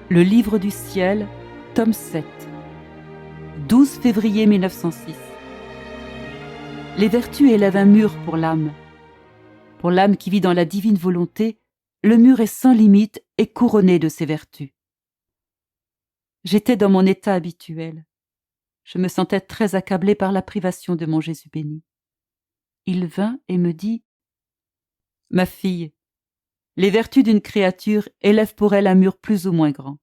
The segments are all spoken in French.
Le livre du ciel, tome 7, 12 février 1906. Les vertus élèvent un mur pour l'âme. Pour l'âme qui vit dans la divine volonté, le mur est sans limite et couronné de ses vertus. J'étais dans mon état habituel. Je me sentais très accablée par la privation de mon Jésus béni. Il vint et me dit : « Ma fille, les vertus d'une créature élèvent pour elle un mur plus ou moins grand.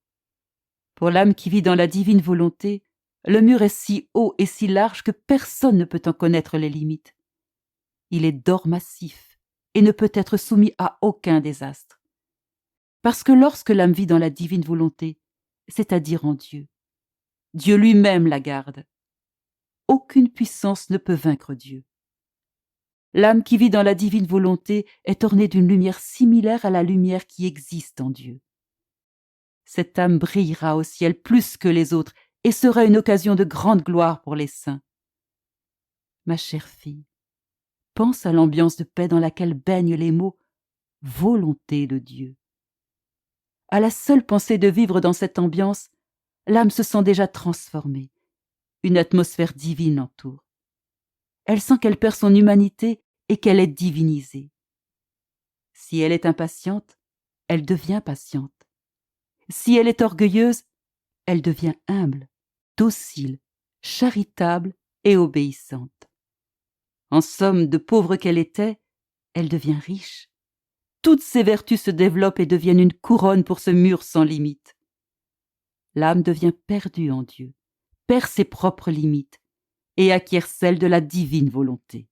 Pour l'âme qui vit dans la divine volonté, le mur est si haut et si large que personne ne peut en connaître les limites. Il est d'or massif et ne peut être soumis à aucun désastre. Parce que lorsque l'âme vit dans la divine volonté, c'est-à-dire en Dieu, Dieu lui-même la garde. Aucune puissance ne peut vaincre Dieu. L'âme qui vit dans la divine volonté est ornée d'une lumière similaire à la lumière qui existe en Dieu. Cette âme brillera au ciel plus que les autres et sera une occasion de grande gloire pour les saints. Ma chère fille, pense à l'ambiance de paix dans laquelle baignent les mots « volonté de Dieu ». À la seule pensée de vivre dans cette ambiance, l'âme se sent déjà transformée. Une atmosphère divine l'entoure. Elle sent qu'elle perd son humanité et qu'elle est divinisée. Si elle est impatiente, elle devient patiente. Si elle est orgueilleuse, elle devient humble, docile, charitable et obéissante. En somme, de pauvre qu'elle était, elle devient riche. Toutes ses vertus se développent et deviennent une couronne pour ce mur sans limite. L'âme devient perdue en Dieu, perd ses propres limites et acquiert celle de la divine volonté.